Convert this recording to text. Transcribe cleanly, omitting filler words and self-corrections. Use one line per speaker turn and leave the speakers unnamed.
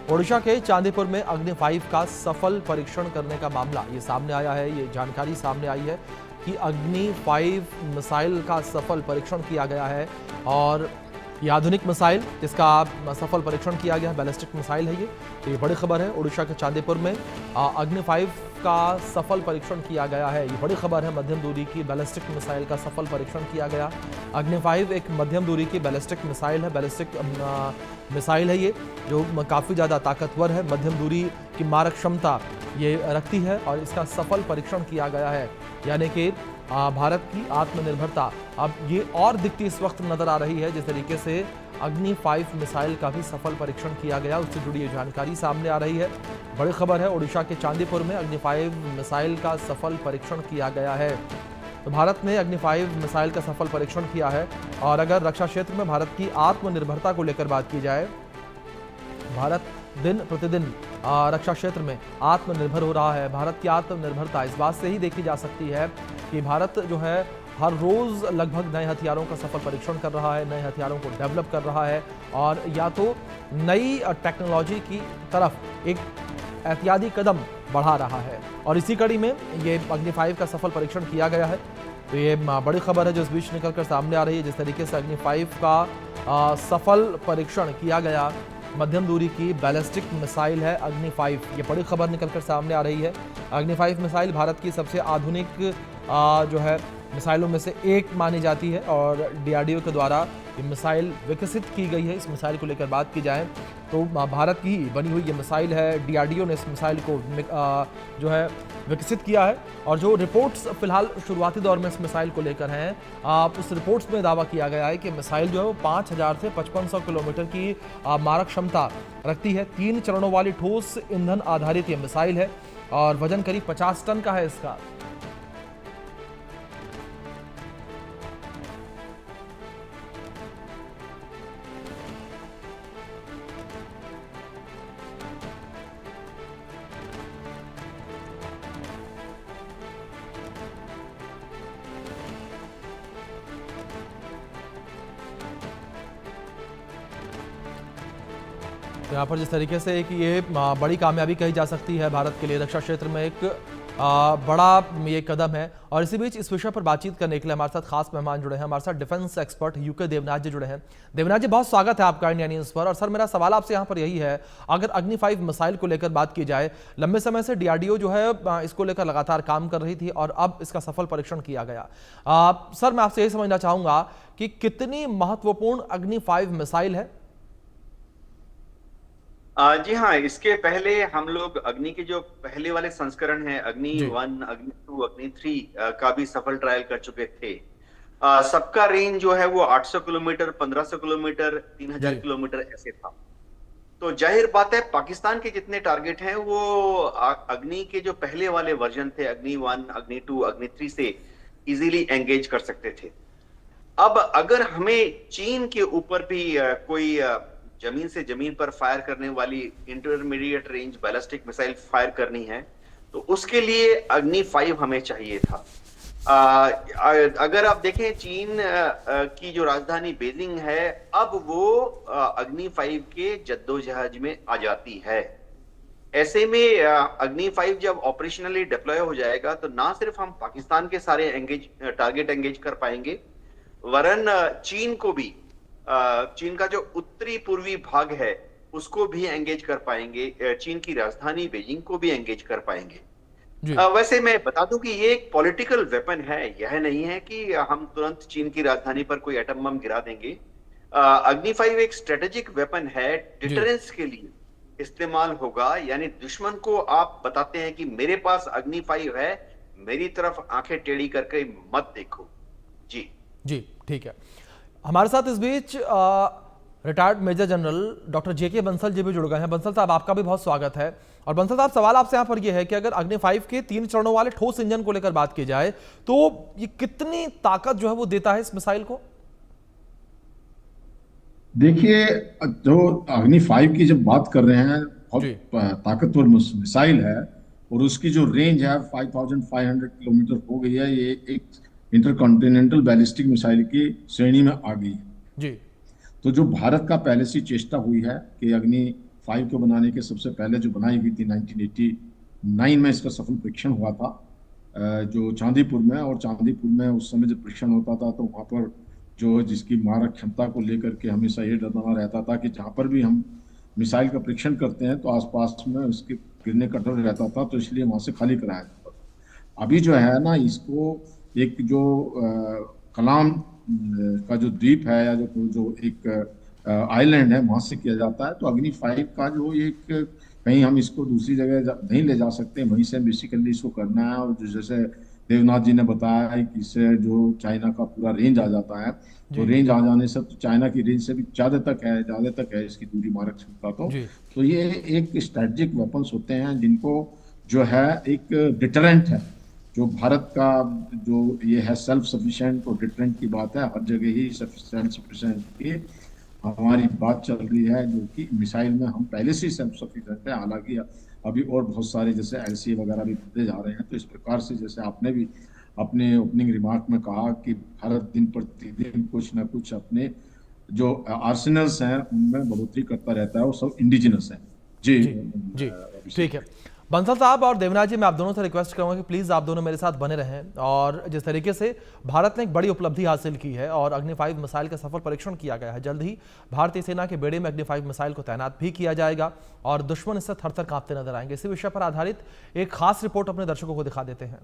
ओडिशा के चांदीपुर में अग्नि 5 का सफल परीक्षण करने का मामला ये सामने आया है। ये जानकारी सामने आई है कि अग्नि 5 मिसाइल का सफल परीक्षण किया गया है और ये आधुनिक मिसाइल जिसका सफल परीक्षण किया गया है, बैलिस्टिक मिसाइल है ये। तो ये बड़ी खबर है। ओडिशा के चांदीपुर में अग्नि 5 का सफल परीक्षण किया गया है। ये बड़ी खबर है। मध्यम दूरी की बैलिस्टिक मिसाइल का सफल परीक्षण किया गया। अग्नि 5 एक मध्यम दूरी की बैलिस्टिक मिसाइल है। बैलिस्टिक मिसाइल है ये, जो काफ़ी ज़्यादा ताकतवर है। मध्यम दूरी की मारक क्षमता ये रखती है और इसका सफल परीक्षण किया गया है। यानी कि भारत की आत्मनिर्भरता अब ये और दिखती इस वक्त नजर आ रही है। जिस तरीके से अग्नि 5 मिसाइल का भी सफल परीक्षण किया गया, उससे जुड़ी ये जानकारी सामने आ रही है। बड़ी खबर है। ओडिशा के चांदीपुर में अग्नि 5 मिसाइल का सफल परीक्षण किया गया है। तो भारत ने अग्नि 5 मिसाइल का सफल परीक्षण किया है। और अगर रक्षा क्षेत्र में भारत की आत्मनिर्भरता को लेकर बात की जाए, भारत दिन प्रतिदिन रक्षा क्षेत्र में आत्मनिर्भर हो रहा है। भारत की आत्मनिर्भरता इस बात से ही देखी जा सकती है कि भारत जो है हर रोज लगभग नए हथियारों का सफल परीक्षण कर रहा है, नए हथियारों को डेवलप कर रहा है और या तो नई टेक्नोलॉजी की तरफ एक एहतियाती कदम बढ़ा रहा है। और इसी कड़ी में ये अग्नि 5 का सफल परीक्षण किया गया है। तो ये बड़ी खबर है जो इस बीच निकलकर सामने आ रही है। जिस तरीके से अग्नि 5 का सफल परीक्षण किया गया, मध्यम दूरी की बैलिस्टिक मिसाइल है अग्नि 5। ये बड़ी खबर निकलकर सामने आ रही है। अग्नि 5 मिसाइल भारत की सबसे आधुनिक जो है मिसाइलों में से एक मानी जाती है और डीआरडीओ के द्वारा ये मिसाइल विकसित की गई है। इस मिसाइल को लेकर बात की जाए तो भारत की बनी हुई ये मिसाइल है। डीआरडीओ ने इस मिसाइल को जो है विकसित किया है और जो रिपोर्ट्स फिलहाल शुरुआती दौर में इस मिसाइल को लेकर हैं, उस रिपोर्ट्स में दावा किया गया है कि मिसाइल जो है वो 5000 से 5500 किलोमीटर की मारक क्षमता रखती है। 3 चरणों वाली ठोस ईंधन आधारित ये मिसाइल है और वजन करीब 50 टन का है इसका। तो यहाँ पर जिस तरीके से कि ये बड़ी कामयाबी कही जा सकती है भारत के लिए, रक्षा क्षेत्र में एक बड़ा ये कदम है। और इसी बीच इस विषय पर बातचीत करने के लिए हमारे साथ खास मेहमान जुड़े हैं। हमारे साथ डिफेंस एक्सपर्ट यूके देवनाथ जी जुड़े हैं। देवनाथ जी, बहुत स्वागत है आपका इंडिया न्यूज़ पर। और सर, मेरा सवाल आपसे यहाँ पर यही है, अगर अग्नि 5 मिसाइल को लेकर बात की जाए, लंबे समय से डीआरडीओ जो है इसको लेकर लगातार काम कर रही थी और अब इसका सफल परीक्षण किया गया। सर, मैं आपसे यही समझना चाहूंगा कि कितनी महत्वपूर्ण अग्नि 5 मिसाइल है।
जी हाँ, इसके पहले हम लोग अग्नि के जो पहले वाले संस्करण हैं, अग्नि 1, अग्नि 2, अग्नि 3 का भी सफल ट्रायल कर चुके थे। सबका रेंज जो है वो 800 किलोमीटर, 1500 किलोमीटर, 3000 किलोमीटर ऐसे था। तो जाहिर बात है पाकिस्तान के जितने टारगेट हैं वो अग्नि के जो पहले वाले वर्जन थे, अग्नि 1, अग्नि 2, अग्नि 3 से इजीली एंगेज कर सकते थे। अब अगर हमें चीन के ऊपर भी कोई जमीन से जमीन पर फायर करने वाली intermediate range ballistic missile fire करनी है तो उसके लिए अग्नि 5 हमें चाहिए था। अगर आप देखें चीन की जो राजधानी बीजिंग है, अब वो अग्नि 5 के जद्दोजहद में आ जाती है। ऐसे में अग्नि 5 जब ऑपरेशनली डिप्लॉय हो जाएगा तो ना सिर्फ हम पाकिस्तान के सारे टारगेट एंगेज कर पाएंगे, वरन चीन को भी, चीन का जो उत्तरी पूर्वी भाग है उसको भी एंगेज कर पाएंगे, चीन की राजधानी बीजिंग को भी एंगेज कर पाएंगे। वैसे मैं बता दूं कि ये एक पॉलिटिकल वेपन है, यह नहीं है कि हम तुरंत चीन की राजधानी पर कोई एटम बम गिरा देंगे। अग्नि 5 एक स्ट्रेटेजिक वेपन है, डिटरेंस के लिए इस्तेमाल होगा। यानी दुश्मन को आप बताते हैं कि मेरे पास अग्नि 5 है, मेरी तरफ आंखें टेढ़ी करके मत देखो। जी
जी, ठीक है। हमारे साथ इस बीच रिटायर्ड मेजर जनरल डॉक्टर जेके बंसल जी भी जुड़ गए हैं। बंसल साहब, आपका भी बहुत स्वागत है। और बंसल साहब, सवाल आपसे यहाँ पर यह है कि अगर अग्नि 5 के 3 चरणों वाले ठोस इंजन को लेकर बात की जाए तो ये कितनी ताकत जो है वो देता है इस मिसाइल को?
देखिए, जो अग्नि 5 की जब बात कर रहे हैं, बहुत ताकतवर मिसाइल है और उसकी जो रेंज है 5500 किलोमीटर हो गई है। ये एक इंटरकॉन्टिनेंटल बैलिस्टिक मिसाइल की श्रेणी में आ गई है।
जी।
तो जो भारत का पहले से चेष्टा हुई है कि अग्नि फाइव को बनाने के सबसे पहले जो बनाई गई थी 1989 में इसका सफल परीक्षण हुआ था, जो चांदीपुर में। और चांदीपुर में उस समय जब परीक्षण होता था तो वहाँ पर जो जिसकी मारक क्षमता को लेकर के हमेशा ये डर बना रहता था कि जहाँ पर भी हम मिसाइल का परीक्षण करते हैं तो आसपास में उसके गिरने का डर रहता था, तो इसलिए वहाँ से खाली कराया जाता था। अभी जो है ना, इसको एक जो कलाम का जो द्वीप है या जो एक आइलैंड है वहां से किया जाता है। तो अग्नि 5 का जो एक कहीं हम इसको दूसरी जगह नहीं ले जा सकते, वहीं से बेसिकली इसको करना है। और जो जैसे देवनाथ जी ने बताया है कि इससे जो चाइना का पूरा रेंज आ जाता है, तो रेंज आ जाने से तो चाइना की रेंज से भी ज्यादा तक है इसकी दूरी मारक क्षमता। तो ये एक स्ट्रेटेजिक वेपन्स होते हैं जिनको जो है एक डिटरेंट है। जो भारत का जो ये है सेल्फ सफिशिएंट और डिटरेंट की बात है, हर जगह ही सफिशिएंट की हमारी बात चल रही है, जो कि मिसाइल में हम पहले से ही सेल्फ सफिशिएंट है। हालांकि अभी और बहुत सारे जैसे LCA वगैरह भी बनते जा रहे हैं। तो इस प्रकार से जैसे आपने भी अपने ओपनिंग रिमार्क में कहा कि भारत दिन प्रतिदिन कुछ ना कुछ अपने जो आर्सेनल्स हैं उनमें बढ़ोतरी करता रहता है, और सब इंडिजिनस है। जी
जी ठीक है। बंसल साहब और देवनाथ जी, मैं आप दोनों से रिक्वेस्ट करूंगा कि प्लीज़ आप दोनों मेरे साथ बने रहें। और जिस तरीके से भारत ने एक बड़ी उपलब्धि हासिल की है और अग्नि 5 मिसाइल का सफल परीक्षण किया गया है, जल्द ही भारतीय सेना के बेड़े में अग्नि 5 मिसाइल को तैनात भी किया जाएगा और दुश्मन इससे थर थर कांपते नजर आएंगे। इसी विषय पर आधारित एक खास रिपोर्ट अपने दर्शकों को दिखा देते हैं।